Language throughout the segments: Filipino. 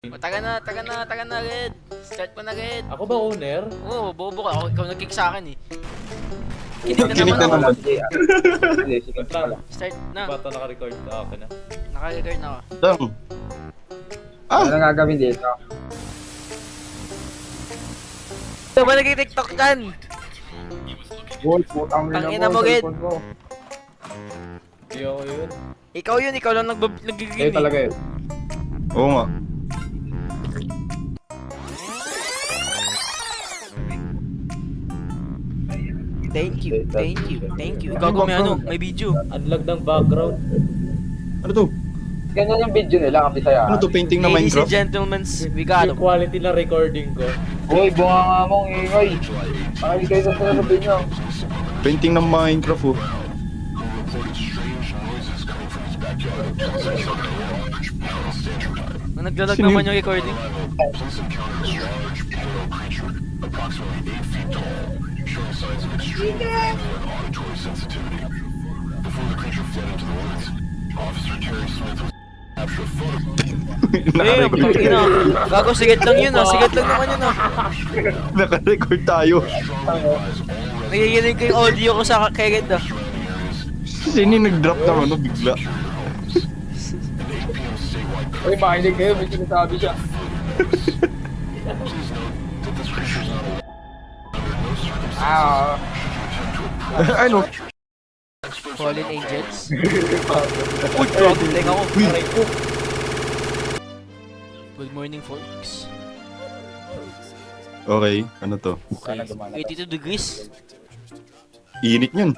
Taga na, Red. Start mo na, Red. Ako ba owner? Oo, bobo ka. Ikaw nag-kick sa akin eh. Kinig Kinig na naman ako. Start na. Bata naka-record sa akin na. Naka-record na ako. Dang. Ano nga gagawin dito? Ito ba nag-tiktok dyan? Gold, putang Tangina mo, Red. Hindi ako yun. Ikaw lang nag-game Kayo talaga yun. Oo nga. Thank you. Gago may ano, may video. Unlock ng background. Ano to? Ganyan yung video nila, kapit tayo. Ano to? Painting na Ladies and Minecraft? gentlemen, we got Yung him. quality na recording ko. Uy, bunga nga mong ingay. Pakali kayo sa sinasabi nyo. Painting ng Minecraft oh. Naglalag Sino naman yun? yung recording. Eh, Naka-record. ina. Gago, sigat lang yun ah. Sigat lang naman yun ah. Naka-record tayo. Nagiginig ko yung audio ko sa kay Red ah. Sino yung nag-drop ng ano bigla? Uy, makinig kayo, may sinasabi siya. Ano? Fallen Angels. Uy, gago, teka ko. Aray ko. Good morning, folks. Okay, ano to? Okay, 82 degrees. Init yun.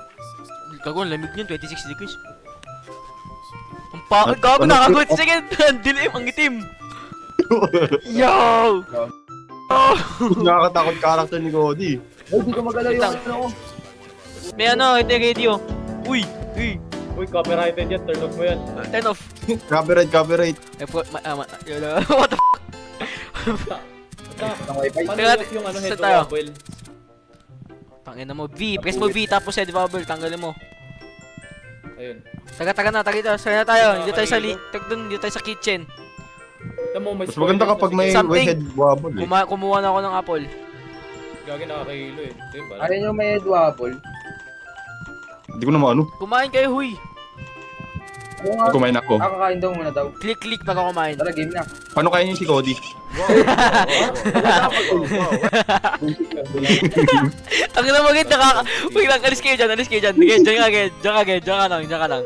Gago, ang lamig niyan, 26 degrees. Ang pakit, gago, nakagot. Sige, ang dilim, ang itim. Yo! Nakakatakot character ni Cody. Uy, di ko magalaw yung Itang. ano ko. May ano, ito yung radio. Uy! Uy, copyrighted yan. Turn off mo yan. Turn off. Copyright. What the f***? Ang wifi. Paano Teka, yung ano, saan head tayo? wobble? Tangina mo, V. Press mo V, tapos head bubble, tanggalin mo. Ayun. Taga na tayo. Dito tayo sa dito tayo sa kitchen. Tama mo, may Mas maganda spoilers kapag na may sige. Something. head wobble eh. Kumuha na ako ng apple. Gagi nakakahilo eh. Ito yung pala. Ano yung may headwobble? Hindi ko na maano. Kumain kayo, huy. Ano nga? Kumain ako. Kakain daw muna daw. Click pag kumain. Tara, game na. Paano kaya niyo si Cody? Tangina mo, Ged, Wait lang, alis kayo dyan. Ged, Diyan ka lang.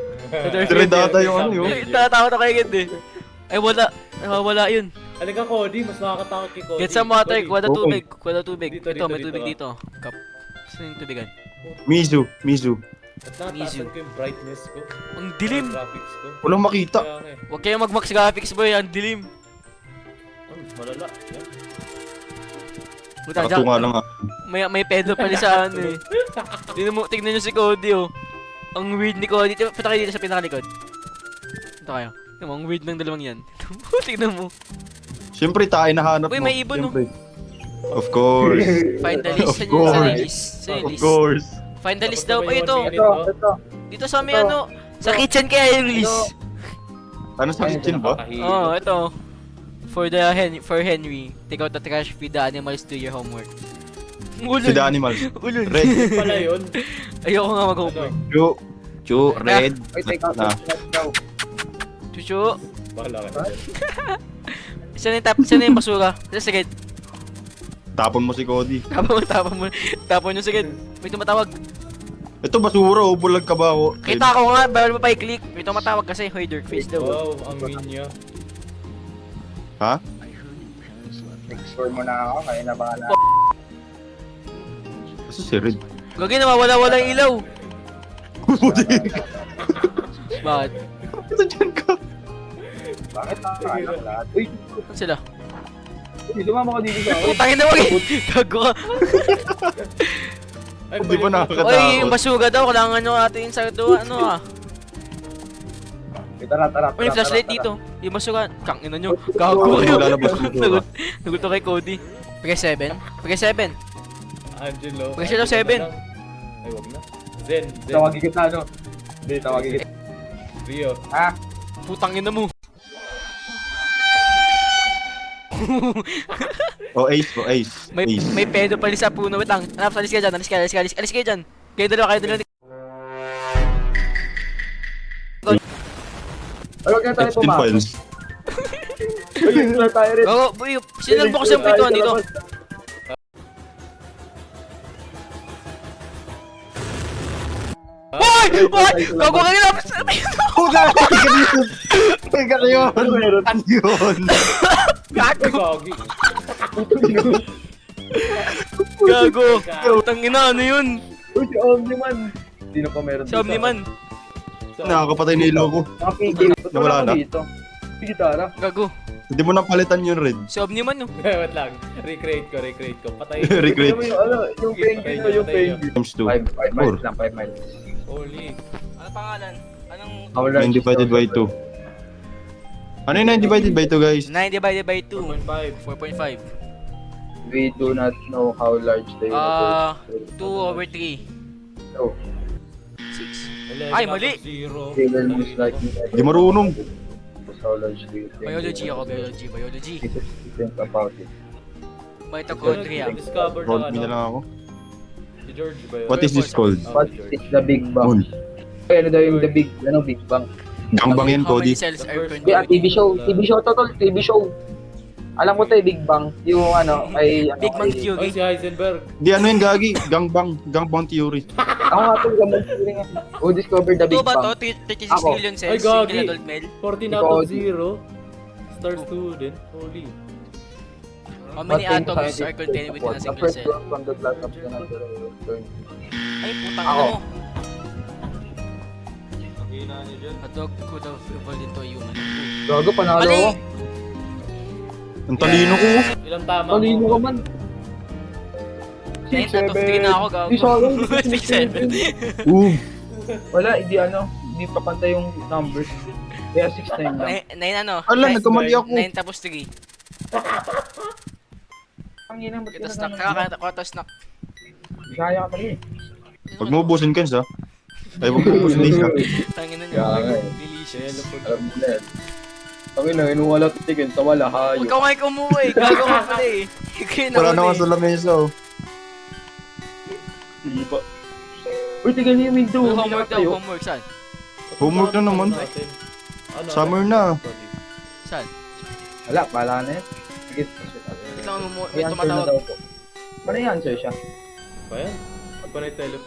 Tire data yung ano yun. Tatawa na kayo, Ged eh. Ay, wala yun. Halika, Cody. Mas nakakatakot kay Cody. Get some water, Cody. kuha na tubig. Dito, Ito, may dito, tubig dito. dito. Cup. Saan yung tubigan? Mizu. At nataasan ko yung brightness ko. Ang dilim. Graphics ko. Walang makita. Kaya nga eh. Huwag kayong mag-max graphics, boy. Ang dilim. Mas malala. Yan. Buta, Nakatunga lang ah. may pedo pala sa ano eh. Tignan nyo si Cody oh. Ang weird ni Cody. Punta kayo dito sa pinakalikod. Ito kayo. Tignan mo, ang weird ng dalawang yan. Tignan mo. Siyempre tayo nahanap Uy, mo. may ibon, no? Siyempre. Of course. Find the list. Of Sa course. list. Sa Of list. course. Find the list daw. Ay, ito. Ito. Dito sa may ano. Sa kitchen kaya yung list. Ano sa kitchen ba? Nakakahilo. Oo, ito. For Henry, take out the trash, feed the animals, do your homework. Si The Animals. Ulol. Red. Pala yun. Ayoko nga mag-homework. Chu, red. Uy, take out. Na. Let's go. Chuchu. Bahala ka na dyan. Saan na yung basura? Sige. Tapon mo si Cody. Tapon nyo sige. May tumatawag. Ito basura oh, bulag ka ba ako? Kita ko nga, bawal mo pa i-click. May tumatawag kasi, hoy, dirt face daw. Wow, ang mean niya. Ha? Explore mo na ako, kaya na bahala. Kasi si Red. Gagi, nawawala yung ilaw. Bakit? Ito dyan ka. Bakit nakakaano lahat? Uy, Saan sila? lumama ko dito sa ako. Putangin na wag eh. Gago ka. Ay, Di ba Oy, yung nakakatakot? basura daw, kailangan nyo natin sa doon, ano ah. Tara. May flashlight dito. Yung basura. Kangina nyo. Gago kayo. Lalabas yung basura. Naguto kay Cody. Pagka 7? Angelo. Pagka siya daw 7. Ay, wag na. Zen. Tawagin kita, ano? Hindi, tawagin kita. Rio. Ah, Putangin na mo. O ace, o ace. May Ace. may pedo pa rin sa puno. Wait lang. Alis ka dyan, alis kayo dyan. Kayo dalawa. Ay, huwag na tayo Extend pumasok. files. Ay, huwag na tayo rin. Oo, boy. Sino nagbukas yung pintuan dito? Boy! Boy! Gago ka nila! Puta! Teka na yun! Ano yun? Ay, gagi. Gago! Tangina, ano yun? Uy, si Omniman. Sino pa meron Si Omniman. Nakakapatay na ilaw ko. Nakapigil. Nawala na. Dito. Si Gitara. Gago. Hindi mo napalitan yun, Red. Si Omniman, no? Wait lang. Recreate ko. Patay. Recreate. Yung penguin o yung penguin. Times 2. 5 miles lang, 5 miles. Holy. Ano pangalan? Anong... 9 divided by 2. Ano yung 9 divided by 2, guys? 9 divided by 2. 2.5. 4.5. We do not know how large the universe is. 2 over 3. Oh, 6. Ay, mali! they will most likely Di marunong. how large do you think Biology the ako, universe biology. is? Think about it. Mitochondria. Discover Roll na me na lang ako. Si George ba yun? What is this called? What is the Big Bang? Moon. Ay, ano daw yung the Big, Big Bang? Gangbang yan, How many Cody. cells are Hindi, TV show to tol, TV show. Alam ko to Big Bang, yung ano, ay, ano, Big Bang Ay, Theory. si Heisenberg. Di ano yun, Gagi? Gangbang theory. Ako nga to, gamang theory nga. Who discovered the Big Ito ba to? Bang? 36 Ako. million Ay, cells, gagi. single adult male. 14 Ikaw, out of Odi. 0. Star student. Holy. How many What atoms scientist are contained within a the single first cell? one from the class of the natural world? Ay, putang Ako. ina mo. Hina niyo dyan. A dog could have evolved into a human. Gago, panalo Mali! ako. Ang talino ko. Ilang tama Talino mo? ka man. 9 out of 3 na ako, gago. Di sa akin. 6, 7. Wala, hindi pa pantay yung numbers. Kaya 6-9 lang. 9 ano? Ala, nagkamali ako. 9 tapos 3. Ang ina mo. Kita snack. Kakata snack. Kaya ka pala eh. Pag mo ubusin ka, sa. Ay, wag mo ubusin isa. Tangin na Kaya nga niya. eh. Delicious. Alam mo na yan. Ang ina, inuwala titigin sa wala, Huwag hayo. ka ngayon kumuha eh. Gago ka pala eh. Ikaw Wala na naman sa lamesa, oh. Hindi pa. Uy, tignan niyo yung window. Hindi Homework daw, tayo. homework. Saan? Homework na naman. Ano? Summer na. Saan? Wala, bahala na yan. Sige, Wait lang, may may answer na tumatawag. daw po. Ano yung answer siya? Ba yan? Pag pa na-tele...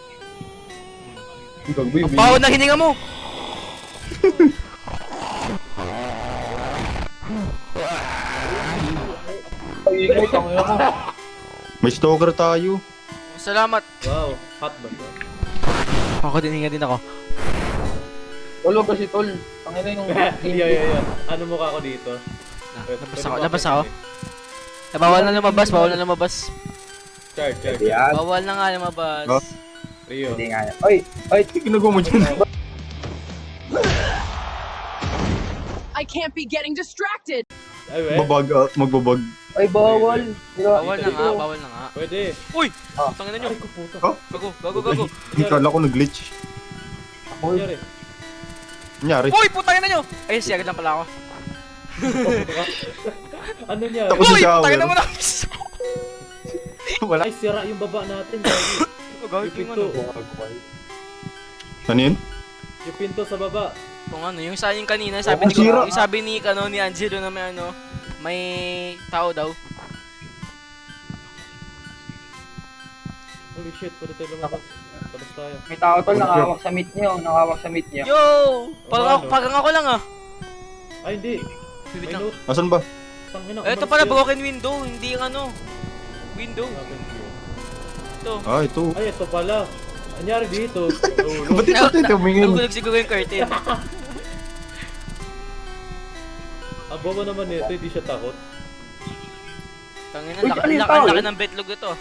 Ang baho ng hininga mo! Ay, ikaw, tangin ako. May stalker tayo. Salamat. Wow, hot ba ba? Ako din, hinga din ako. Tolo kasi tol. Tangin na yung... Yeah. Ano mukha ko dito? Labas ako. Bawal na lumabas. Char. Yan. Bawal na nga lumabas. Oh. Rio. Hindi nga yan. Ay, Ginagawa mo dyan. I can't be getting distracted. Ay, we? Magbabag. ay, bawal. Bawal na nga. Pwede. Uy! Ah. Ay, Tangin na nyo. ko puta. Oh? Gago. Hindi kala ko nag-glitch. Nangyari. Nangyari. Uy! Putangin na nyo! Ay, siya lang pala ako. Ano niya? Tapos Uy! sa shower. Putangin na mo na! Wala. Ay, sira yung baba natin. Gagi. Gawin Yung ko pinto. Ano yun? Yung pinto sa baba. Kung ano, yung sa yung kanina, Oh, sira. yung sabi ni Angelo na may ano, may tao daw. Holy shit, pwede tayo lumabas. Palas tayo. May tao tol, nakahawak sa meat niyo. Nakahawak sa meat niya. Yo! Ano? Pagang ako lang ah. Ay, hindi. Bibit May lang. note. Asan ba? Tangina. Ito pala broken window, hindi yung ano. Window. Ito. Ah, ito. Ay, ito pala. Anyari dito. Ba't ito tayo tumingin? Nahulog siguro yung curtain. Ang bobo naman nito, hindi siya takot. Tangina, Uy, ano yung tao, laki eh? ng betlog ito.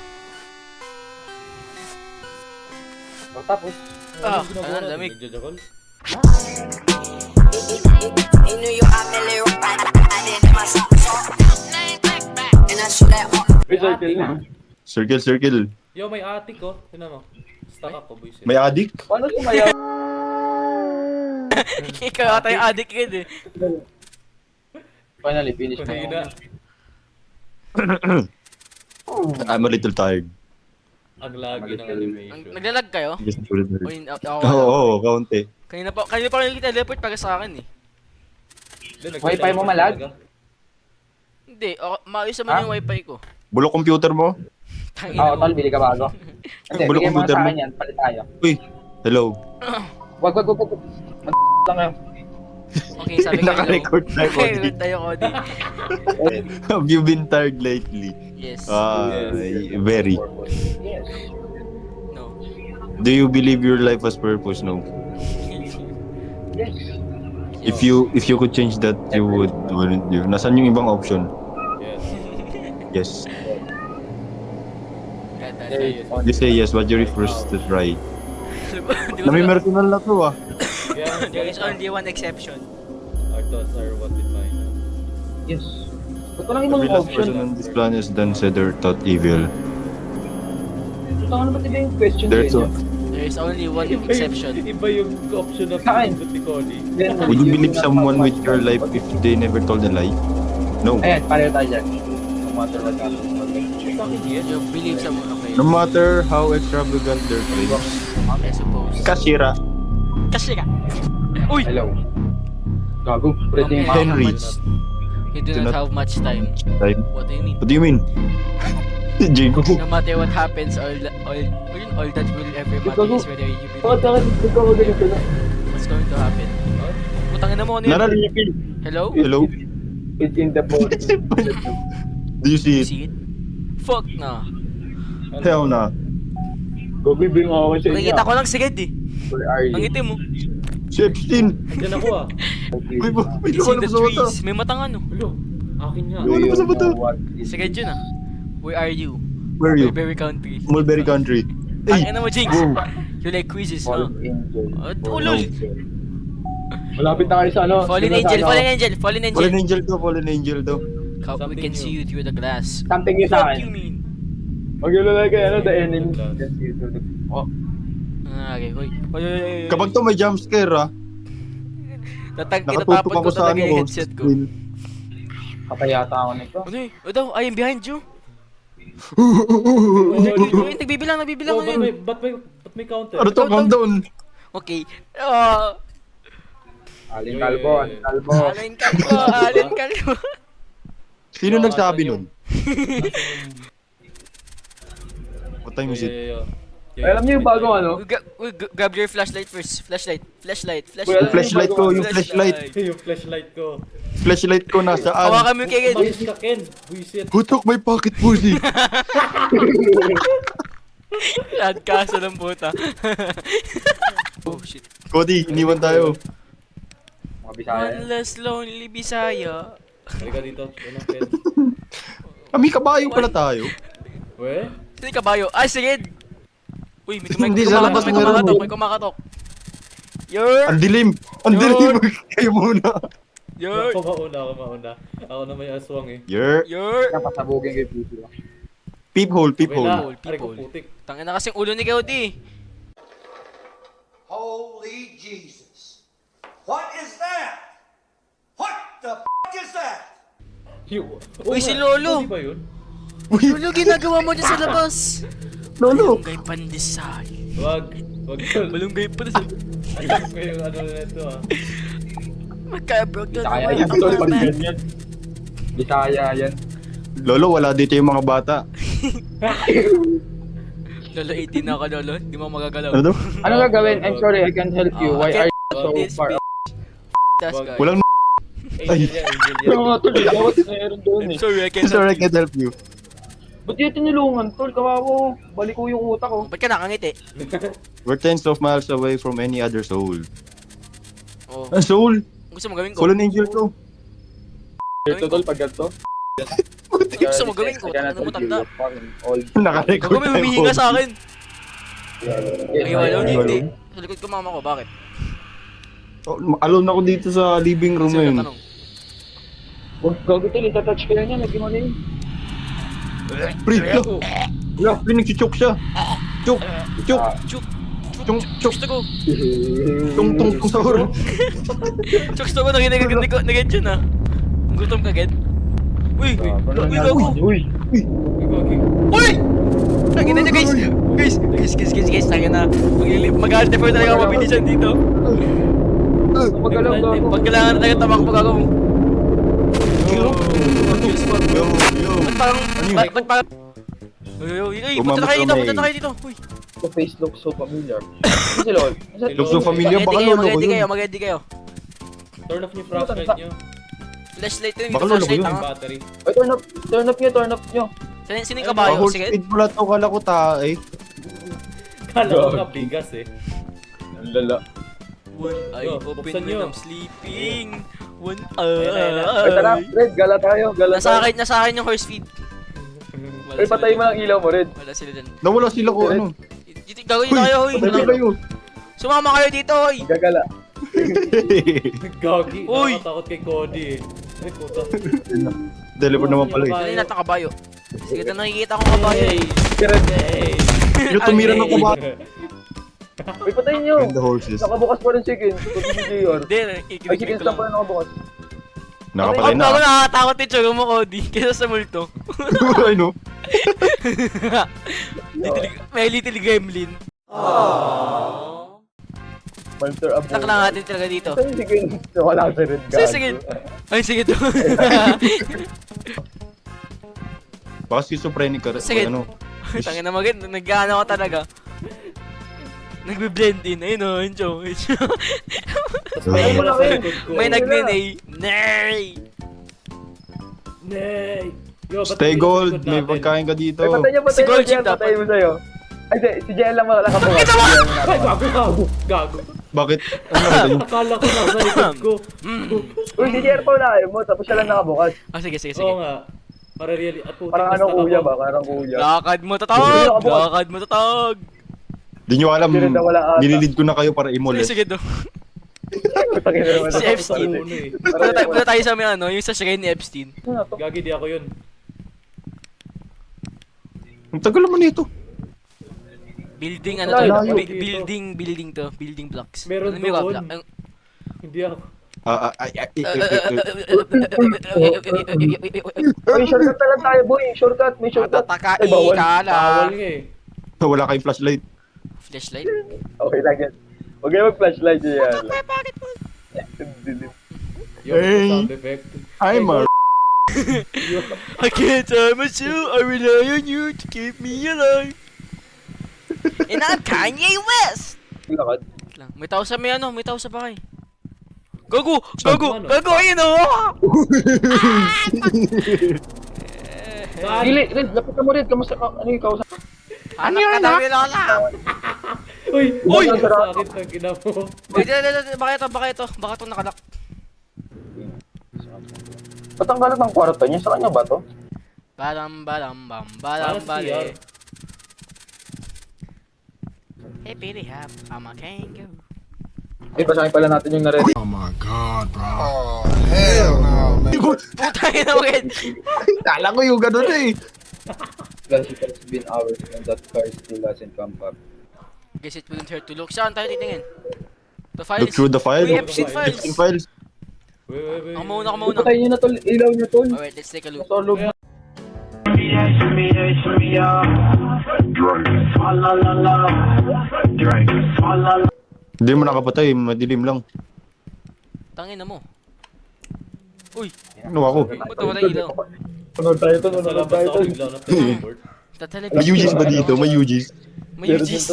O, tapos, Ah, Anong ginagawa ano, natin? lamig. Nagjajakol? In New York, I'm in Little I did my song. And I shoot that on. result yun na. Circle. Yo, may attic oh. Tignan mo. Stuck ako, boys. May addict? Paano sumayaw? Ikaw ata yung addict yun eh. Finally, finish na. Mahina. I'm a little tired. Ang lagi ng animation. Naglalag kayo? Yes, I'm a little O tired. yun, ako. Oo, kaunti. Kanina pa kayo teleport para sa akin eh. Wi-Fi mo malag? Hindi, maayos naman yung wifi ko. Bulok computer mo? Tangina Oo, mo. tol, bili ka bago. Hindi, Bulok bigay mo na computer sa mo. akin yan. Palit tayo. Uy, hello. Wag. Lang kayo. Okay, sabi ko Naka-record tayo, Cody. Naka-record tayo, Cody. Have you been tired lately? Yes. Very. No. Do you believe your life has purpose? No. If you could change that, you would, wouldn't you? Nasaan yung ibang option? Yes. Yes. You say yes, but you refuse to try. Nami-mertonal na to ah. Yeah, There is only one exception. our thoughts are what define us. Yes. Ba't walang ibang Every last option? person on this planet is done said or thought evil. Ito ano ba yung question There's sa a, inyo? There is only one exception. Iba yung option na Sa akin. pinindot ni Cody. would you believe someone with your life if they never told a lie? No. Ayan, pareho tayo dyan. No matter what happens. Sa akin, yes. You believe someone, okay. No matter how extravagant their claims. I suppose. Kasira. Kasi ka. Uy! Hello. Gago. Pwede yung Henry. You do Do not not- have much time. Time. What do you mean? What do you mean? Jane. No matter what happens, all that will ever matter is whether you Bakit believe bakit ikaw ganito na? what's going to happen. Putangin na mo ano yun? Nararipil. Hello? Hello? It's in the boat. Do you see You it? see it? Fuck na. Hell na. Gago, bring ako sa inyo. Nakikita ko lang si Ged eh. Where are you? Ang itim mo. Si Epstein. Andiyan ako ah. Uy, may It's ko in the na sa mata. trees. May matang ano. Ulo, akin nga. Ano ba sa mata? Si Ged yun ah. Where are you? Where are you? Mulberry Country. Mulberry Country. Ang Hey! ina mo, Jinx. Wow. You like quizzes, no? Ulol. Malapit na kayo sa ano. Fallen Di ba sa angel, ano? fallen angel, fallen angel. Fallen angel daw. We can see you through the glass. Something nyo sa What do you akin. mean? Huwag yun lang kayo, ano, the enemy. Oh, Okay, hoy. Hoy. Kapag to may jump scare ah. Itatapon Nakatutok ko ako sa talaga ano. yung headset ko. screen. patay yata ako nito. Ano eh? O daw, I am behind you. Oh, Uy, nagbibilang oh, ano yun. ba't may counter? Ano to? Countdown. Okay. Alin Calvo, Alin Calvo. Alin kalbo. Sino Oh, nagsabi asan nun? What time is it? Alam niyo yung bagong ano? Grab your flashlight first. Flashlight. Yung flashlight ko, yung flashlight. Yung flashlight ko. Flashlight ko nasaan? Hawakan mo yung kay Ken. Umayos ka, Ken. Buisit. Who took my pocket pussy? Ad kaso ng puta. Oh shit. Cody, iniwan tayo. Mga Bisaya. One less lonely Bisaya. Halika dito. Ano, Ken? Kami kabayo pala tayo. We? Sino yung kabayo? Ay, sige! Uy, may Hindi, sa labas meron eh. may kumakatok. Yer! Ang dilim! Ang dilim! Kayo muna. Yer! Ako mauna. Ako na may aswang eh. Yer! Yer! Napasabugin kay Puso. Peephole, Okay peephole. na. People. Aray ko putik. Tangin na kasing ulo ni Cody. Holy Jesus. What is that? What the is that? Oh, Uy, si Lolo. Hindi ba yun? Lolo, ginagawa mo dyan sa labas. Lolo! Malunggay pandesal. Wag yun. Malunggay pandesal. Alam ko yung ano na ito ah. Magkabrog na Bisaya naman yan, ang tol, pag mga ganyan. Bisaya yan. Lolo, wala dito yung mga bata. Lolo, 18 na ako, Lolo. Hindi mo magagalaw. Ano to? Ano gagawin? I'm sorry, I can't help you. Why are you so This far? Das guy. Walang Angel yan. Yung mga tol, dapat meron doon I'm eh. sorry, I can't. Sorry, I can't help you. Ba't yung tinulungan, tol? Kawawa. Balik ko yung utak ko. Ba't ka nakangiti? We're tens of miles away from any other soul. Oh. Ang soul? Gusto mo gawin ko? Fallen angel to. Ito, tol, pag ganito. Gusto mo gawin ko? Ano mo tanda? Nakarecord Huwag mo humihinga sa akin. Ay, wala, Ay, hindi. wala. Sa likod ko mama ko, bakit? Oh, alone ako dito sa living room Sino ngayon. tatanong? Huwag gago, tol. Itatouch ka niya. Lagi mo na yun. Pre, look! Look, pre, nagsichok siya. Chok! Chok! Chuk! Chok! Chok! Gusto ko! Tung tung tung sahur. Chuk, gusto ko nakinig yun ah. Gutom ka, Ged? Uy! Uy, gago! Uy! Uy! Tangina niya, guys! Guys, tangina na. Mag-altify talaga ako mabilisan dito. Magalaw daw. Pag kailangan na talaga tamakbo gago. Yo, yo. Ba't parang... Ba't parang... Uy, punta na kayo dito, punta na kayo dito. Uy! The face looks so familiar. Ano si Lol? Looks so familiar, baka lolo ko yun. Mag-ready kayo. Turn off niyo flashlight niyo. Flashlight yun, Baka dito lolo ko flashlight yun. tanga. Battery. Ay, turn up nyo. Sino yung kabayo? Whole Sige. speed pala to, kala ko tae. Kala ko nga bigas eh. Ang lala. One eye Yo, open buksan when nyo. I'm sleeping. One Ay, tara, eye. Red, gala tayo. Gala tayo. Nasa akin yung horse feed. Ay, patay mo ang ilaw mo, Red. Wala sila dyan. Nawala sila ko, ano. Gagawin na kayo, hoy. Patay kayo. Sumama kayo dito, hoy. Gagala. Gagi. Uy! Nakatakot kay Cody eh. Ay, puta. Teleport naman pala eh. Ano yung natakabayo? Sige, ito nakikita kong kabayo eh. Si Red. Hey! Yung tumira ng kuba. Ay, patayin nyo. And the horses. Nakabukas pa rin chicken. Pati si JR. Hindi, Ay, ikinig chicken ko stop lang. pa rin nakabukas. Nakapatay Ako na. nakakatakot yung tsura mo, Cody. Kesa sa multo. Ay no. May little gremlin. Monster Abu. Itak lang natin talaga dito. Saan yung chicken? Wala si Red. Sige. Ay, sige to. Baka schizophrenic ka. Sige. Ano. Tangin na magin, nag-ano ako talaga. Nagbe-blend in. Ayun o, yun Joe. Tapos may wala sa likod ko. May nag-nay. Nay! Nay! Yo, ba't Stay may gold. likod May natin? pagkain ka dito. Ay, patay nyo, Si patay nyo. Gold JR, Chip dapat. patay mo sa'yo. Ay, si JR lang nakabukas. Kita mo! Ay, gago. Gago. Bakit? Ano natin? Akala ko nasa likod ko. Uy, si JR pa unahin mo, tapos siya lang nakabukas. Ah, sige. Oo nga. Para really... At putik, Parang mas ano nakabog. kuya ba? Parang kuya. Lakad mo tatag! Lakad mo tatag! Di nyo alam. Hindi rin na wala ata. Nililid ko na kayo para i-molest. Sige do. Putangin na naman. Si Sa Epstein. ulo eh. Punta tayo sa may ano, yung sa shrine ni Epstein. Gagi, di ako yun. Ang tagal naman nito. Building ano Layo. to? Dito. Building to. Building blocks. Meron Ano yung doon. block? Ang- Hindi ako. Uy, shortcut na lang tayo, boy. Shortcut, may shortcut. Tataka Ay, bawal. ikala. Bawal nga eh. Wala kayong flashlight. Flashlight? Okay lang yan. Huwag kayo mag-flashlight dyan. Bakit mo? Yo, Hey. sound effect. I'm a... I can't tie my shoe. I rely on you to keep me alive. And I'm Kanye West. Lakad. Lang. May tao sa may ano, may tao sa bahay. Gago! Ano? Gago! Ayun o! Saan? Gili, Red, lapit ka mo, Red. Kamusta ka? Ano yung kausap? Anak ka daw yung lola! Uy! Uy! Sakit na gina mo. Baka ito nakanak. Ba't ang galat ng kwarto niya? Sa kanya ba to? Balam bam Para balam sa CR. bale. Hey Billy Hap, I'm a kangaroo. Ay, basahin pala natin yung na-ready. Putangin na mga Kala ko yung ganun eh. Guys, it has been hours and that car still hasn't come back. Guess it wouldn't hurt to look. Saan tayo titingin? The Look files. through the file. Uy, Epstein files. Epstein files. Wait. Ako muna. Patayin nyo na tol, ilaw nyo tol. Alright, let's take a look. Nasa loob. Hindi mo nakapatay. Madilim lang. Tangin na mo. Uy, Ano ako? ba't wala ilaw? Nanood tayo tol, Nasa nanood labas tayo ako tol. bigla na teleport. Tatalip. May UGs ba dito? May UGs? May UGC.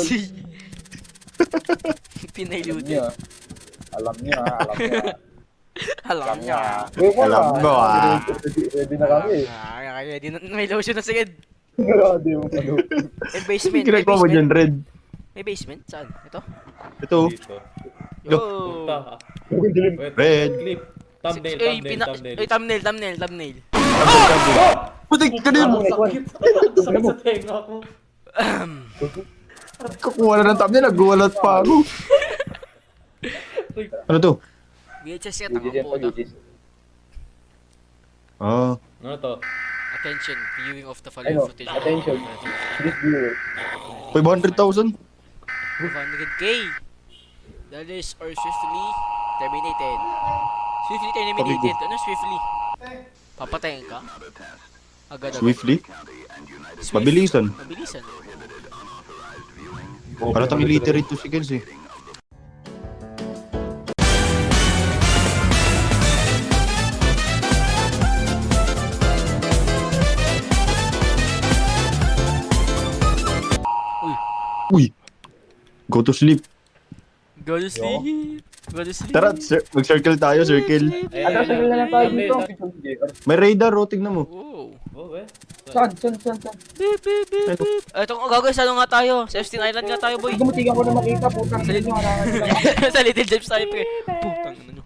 Pinaylutin. Alam niya, alam niya. Alam niya. Alam mo, ah. Ready na kami. Ready na, may lotion na sigad. Grabe yung ano. May basement, may Ginagawa mo dyan, basement. Red. May basement? Saan? Ito? Ito. Dito. Oh. Puta. Wait. Red. Clip. Thumbnail, Ay, thumbnail. thumbnail. Putik ka din. Sakit sa tenga ko. Kukuha na ng thumbnail. Nagguwalat pa ako. Ano to? VHS yan, Legit yan tanga po, po. legit. Ah. Ano to? Attention, viewing of the following Ano? footage. Attention. This viewer. 500,000? 500k. Dollars or swiftly terminated. Swiftly terminated. Ano swiftly? Papatayin ka? Agad-agad. Swiftly? Swift. Mabilisan. Mabilisan. Paratang illiterate to si Kels eh. Uy! Go to sleep. Go to sleep. Go to sleep. Tara, mag-circle tayo, circle. Atras na lang tayo dito. May radar, oh, tignan mo. Oh. Oh, eh. Saan? Beep, beep, beep, beep. Ito, gagawin, sa ano nga tayo? Sa Epstein Island nga tayo, boy. Gumutigan ko na makita, putang Sa ina nyo. sa Little Jeps tayo, pre. Putang ano nyo.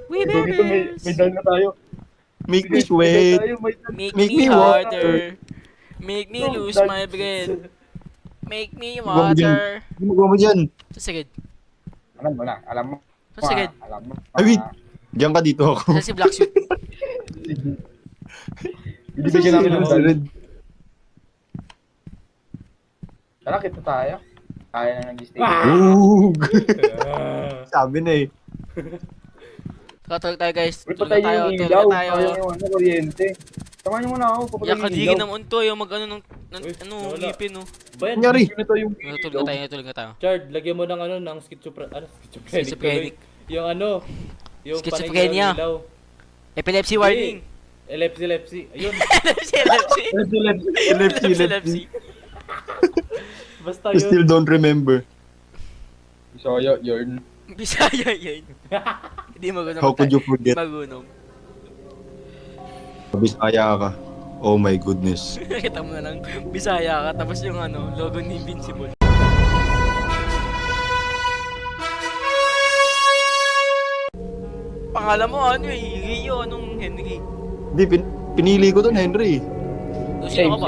We Dito may bears. dal na tayo. Make me sweat. Make Make me me harder. Make me lose my breath. Make me Gumagin. water. Gumagawa mo dyan. Sasigid. Alam mo na, alam mo. Sasigid. Alam mo. Ay, wait. Diyan ka dito ako. Sa si Black Suit. Bibigyan namin ng dal. Tara, kita tayo. Kaya na nag-stay. Ooh. Sabi na eh. Tulog tayo, guys. Uy, Tulog patay tayo. yung Tulog ilaw. tayo. Kaya yung ano, kuryente. Samahan niyo muna ako. Papatay Yak, yung kadigin ilaw. naman to. Yung mag ano ng ano, nawala. ngipin, no. Bayan, Nangyari. Ito yung Tulog na tayo, tulog na tayo. Chard, lagyan mo ng ano, ng schizophrenic. Schizophrenic. Yung ano, yung Schizophrenia. panay ilaw. Epilepsy warning. Elepsy. Ayun. Epilepsy. Epilepsy. Basta I still yun. don't remember. Bisaya, yarn. Bisaya yan. Hindi magunom. How could you forget? Magunom. Bisaya ka. Oh my goodness. Kita mo na lang, Bisaya ka, tapos yung ano, logo ni Invincible. Pangalan mo ano eh, Rio, anong Henry? Hindi, pinili ko dun, Henry. Sino ka ba?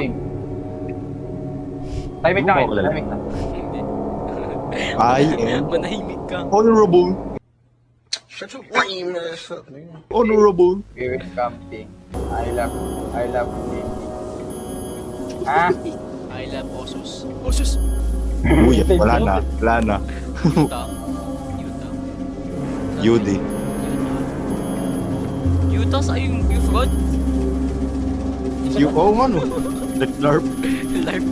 Timing na kayo, Ano ba, timing na. Hindi. I am Manahimik ka. honorable. Honorable. We will camping. I love camping. Ah, I love Osos. Osos! Uy, wala na. Utah. Yudi. Utah sa yung fraud? Oh, ano? Like LARP. LARP.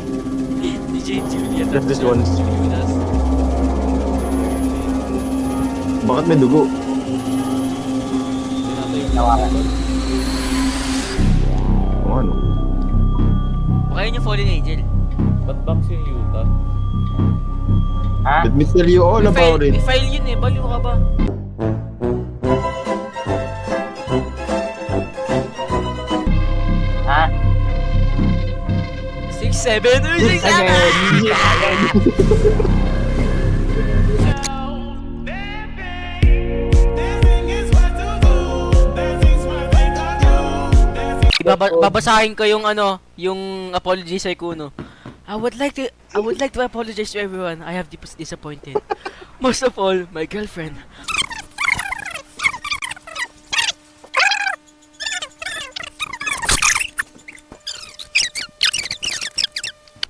DJ Julian. Just this one. Julius. Bakit may dugo? nawakan. Oh, ano? Baka yun yung Fallen Angel. Ba't box yung Utah? Ah, Let me tell you all about it. May file yun eh, baliw ka ba? ah. 6-7! Uy, 6-7! Babasahin ko yung ano, yung apology sa Kuno. I would like to apologize to everyone. I have disappointed. Most of all, my girlfriend.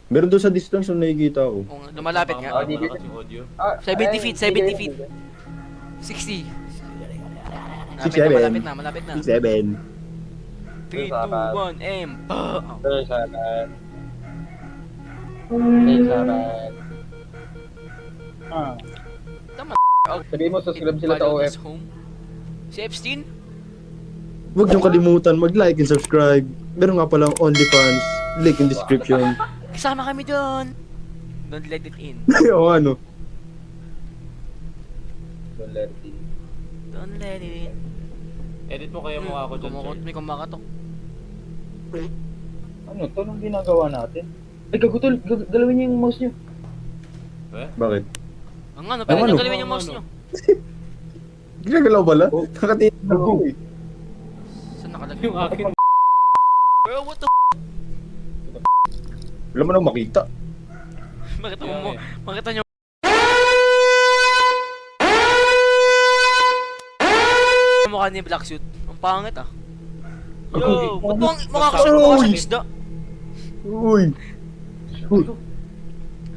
Meron doon sa distance yung nakikita ko. Kung lumalapit nga. Oh, di- Malakas yung audio. Ah, 70 ay, feet, hindi 70 ganun. feet. 60. 67. Malapit na. 7. 3, 2, 1, aim. Sir, sabat. Sir, sabat. Ah. Tama. Sabihin mo, subscribe sila sa OF. Home. Si Epstein? Huwag niyong kalimutan mag-like and subscribe. Meron nga palang OnlyFans. Link in description. Kasama kami doon. Don't let it in. O ano? Don't let it in. Don't let it in. Edit mo kaya mukha ko dyan, Kumukot, Chard. may kumakatok. Ano to nung ginagawa natin? Ay, gagutol. Galawin niyo yung mouse niyo. Bakit? Ang ano, pero ano? galawin yung mouse nyo. Ginagalaw pala? Nakatingin ako eh. Saan nakalagay? Yung akin. Bro, what the Wala mo nang makita. Makita mo Yeah, mo. eh. Makita nyo. Mukha ni Black Suit. Ang pangit ah. Yo! Ba't mo mukha ka siyang isda? Uy!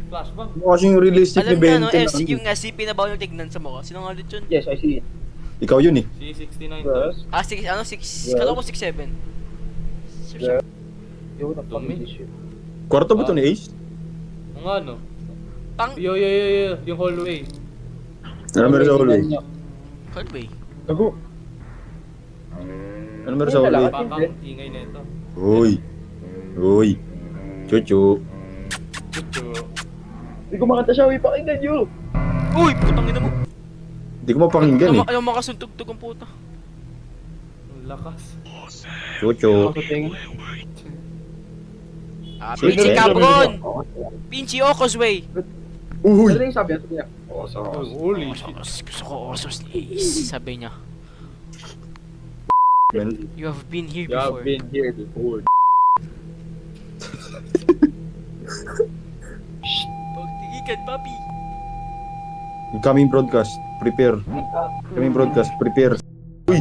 Flashbang. Mukha siyang realistic Alam ni niya no, Bente. FC, yung SCP na bawal yung tignan sa mukha. Sino nga ulit yun? Yes, I see it. Ikaw yun eh. Si 69 tol. Ah, 6, kala ko 6'7". Yo, napamili siya. Kwarto ba to ni Ace? Ang ano? Pang... Yo, yung hallway. Ano meron sa hallway? Hallway. Gago. Ano meron sa hallway? Pakang ingay nito. Uy. Uy. Chuchu. Chuchu. Hindi ko makanta siya, uy, pakinggan nyo. Uy, putang ina mo. Hindi ko mapakinggan eh. Ayaw makasuntugtog ang puta. Ang lakas. Chuchu. Ah, Sige, pinchi sige. cabron! Pinchi Ocosway! Uy. Ano yung sabi niya? Oo, so. Holy shit. Gusto ko osos ni Ace, sabi niya. Man. You have been here You have before. been here before. Pagtigikan, papi! Incoming broadcast. Prepare. Incoming broadcast. Prepare. Uy.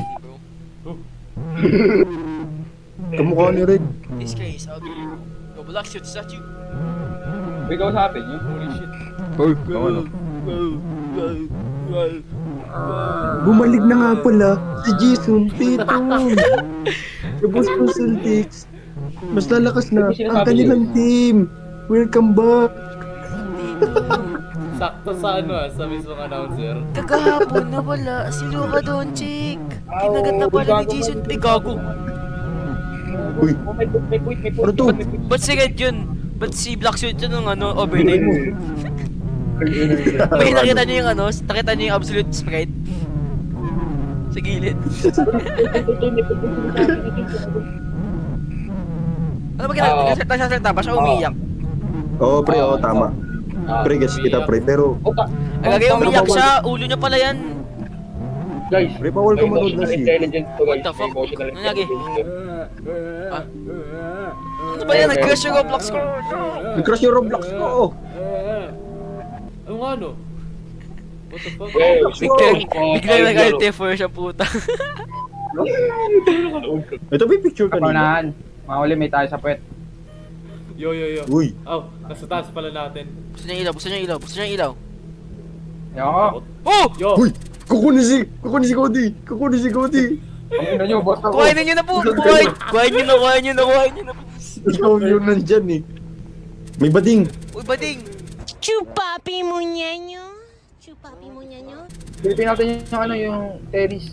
Kamukha ni Red. This guy is ugly. Go black shit, is that you? Uy, kausapin nyo. Holy shit. Uy. Ano? Bumalik na nga pala si Jason Tatum. The Boston Celtics. Mas lalakas na ang kanilang team. Welcome back. Sakto sa ano sa mismong announcer. Kagahapon na wala si Luka Doncic. Kinagat na pala ni Jason. Ay, gago. Uy. May point. Ano to? Ba't si Red yun? Ba't si Black Suit yun ng ano, overnight? May nakita niyo yung ano, nakita niyo yung absolute sprite? Sa gilid. Ano ba ginagawa? Nagsasalta ba siya umiyak? Oo, pre, oo, tama. Pre, guess kita, pre. Pero, Agagay umiyak siya, ulo niya pala yan. Guys, pre, bawal ka manood na si. intelligence to, guys. What the fuck? Emotional Ano lagi? intelligence. Ah. Ano ba yan? Nag-crash yung Roblox ko. Nag-crash yung Roblox ko. Ano nga no? What the fuck? Bigla nag-alt F4 siya puta. Ito may picture kanina. Kapunahan. Mahuli, may tayo sa puwet. Yo. Uy. Aw, nasa taas pala natin. Buksan niya yung ilaw, buksan niya yung ilaw, buksan niya yung ilaw. Yoko. Oh! Yo! Uy! Kukunin si Cody! Kukunin si Cody! Ang ina nyo, boss ako. Kuhainin niyo na po! Kuhain niyo na! Ikaw yun nandyan eh. May bading! Uy, bading! Chupapi muñeño. Chupapi muñeño. Pilipin natin yung ano, yung terrace.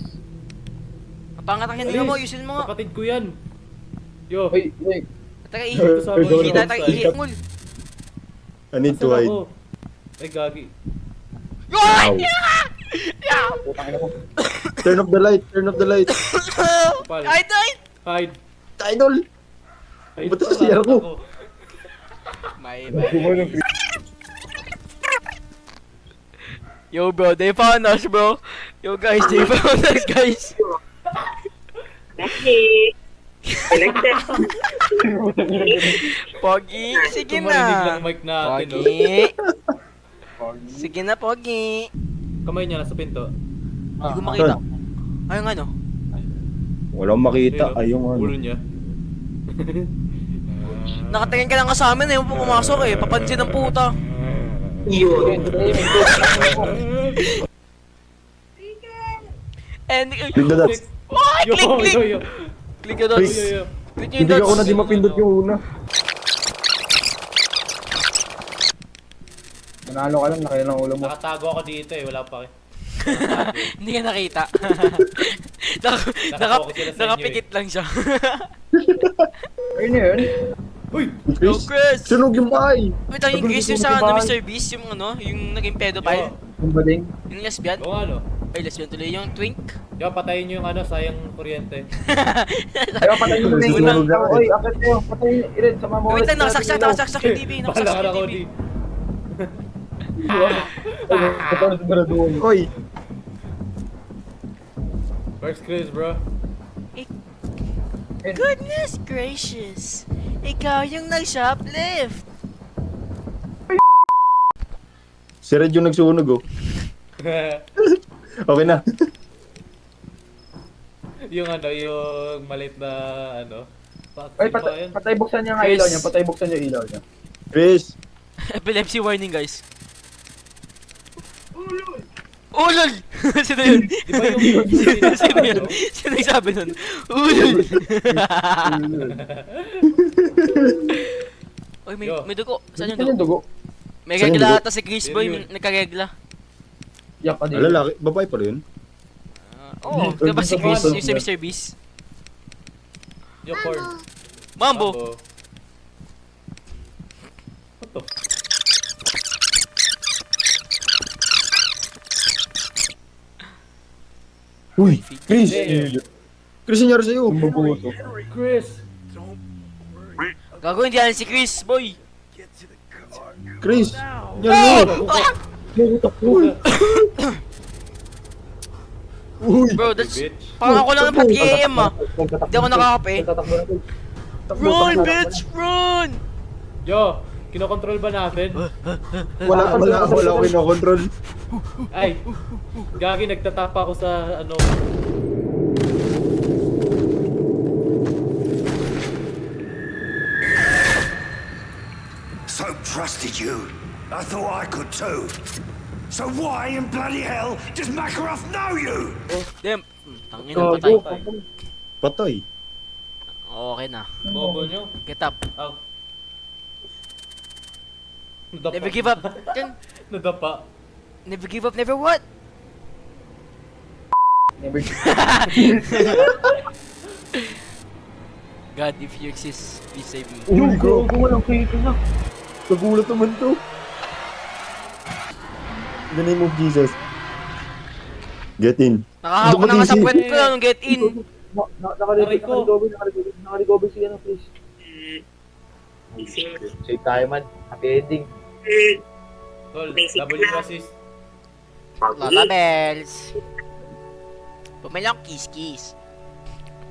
Ang pangat ang hindi mo, ayusin mo nga. Kapatid ko yan. Yo! Uy. Taka Ay, kita tayo ihimol. I need to Asan hide. ako? Ay, gagi. Wow. Putang ina ko. Turn off the light! Turn off the light! Pal. Ay, ay! Hide. Idol! Hide Ba't pa nasa CR ko? ako. May. Yo bro, they found us bro. Yo guys, they found us guys. Pogi, sige Tumarinig na. lang mic natin, no? Pogi. Sige na, Pogi. Kamay niya nasa pinto. Hindi ko makita. Ayun nga no. Walang makita. Ay, yung Ulo ano. niya. Nakatingin ka lang ka sa amin eh, huwag pumasok eh. Papansin ng puta. And, Click the dots. oh, Yo, click. yo. Click the dots. Yo. Click yung Hindi ako na dots. di mapindot yung una. Manalo ka lang, nakailan ang ulo mo. Nakatago ako dito eh, wala pa. Hindi ka nakita. Nakafocus sila sa inyo Nakapikit lang siya. Ayun na yun. Uy! Yo, Chris! Sunog yung bahay! Wait, yung Chris yung sa ano, Mr. Beast, yung ano, yung naging pedophile. Yung bading. Yung lesbian. Oo nga no. Ay, lesbian tuloy. Yung twink. Yo, patayin nyo yung ano, sayang kuryente. Ayaw, patayin mo na yung Unang- ilaw. Oy, akit nyo. Patayin, Ired, sama mo. Wait lang, nakasaksak yung TV. Bahala Nakasaksak ka na, yung TV. Cody. Oy! First Chris, bro. Goodness gracious. Ikaw yung nag-shoplift. Si Red yung nagsunog oh. Okay na. Yung ano, yung malit na ano. Oy, patay buksan niya nga ilaw niya. Patay buksan niya ilaw niya. Chris! Epilepsy warning, guys. Ulol! Sino yun? Di ba yung Sino yun? Sino yung sabi nun? Ulol! Uy, may dugo. Saan yung Saan yung dugo? dugo? May Saan yung regla dugo? ata si Chris Boy, nagkaregla. Yak ka din. Lalaki, babae pa rin. Oo, di ba si Chris, yung si Mr. Beast? Yung corn. Mambo! What the Uy, Chris! Eh. Chris, nangyari sa'yo. Chris! Gago, hindi yan si Chris, boy! Chris! Nangyari sa'yo. Uy! Bro, that's... Bitch. Parang ako lang ng pag-EM ah. Hindi ako nakakape. Tatakbo na, tol. Run, bitch! Run! Yo! Kinokontrol ba natin? Wala ko kinokontrol. Ay! Gagi, nagtatapa ako sa ano... So trusted you. I thought I could too. So why in bloody hell does Makarov know you? Damn. Tangin na patay. Patay. Okay na. Bobo nyo. Get up. Ow. Nadapa. Never give up. Yan. Nadapa. Never give up, never what? Never. God, if you exist, please save me. Uy, Go, go. walang kwento na. Nagulat naman to. In the name of Jesus. Get in. Nakahawak na nga sa puwet ko nung get in. Aray ko. Nakaligobe si ano, please. Save tayo man. Happy ending. Tol, W assist. Lola Bells. Pumilang kiss-kiss.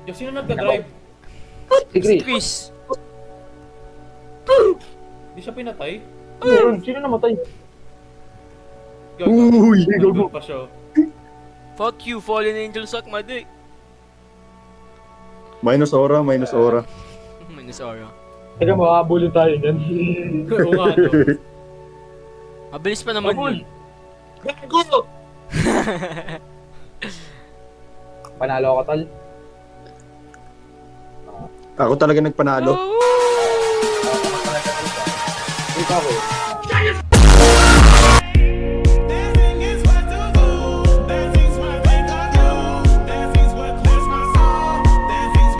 Yo, sino nagda-drive? Si Chris. Chris. Di siya pinatay? Meron. Sino namatay? Uy, Nandun pa siya. Fuck you, fallen angel suck my dick. Minus aura, minus aura. Minus aura. Teka, makakabulin tayo niyan. Oo nga, no? Mabilis pa naman yun. Panalo ako, tol. Ako talaga nagpanalo. Oh! Ikaw ko.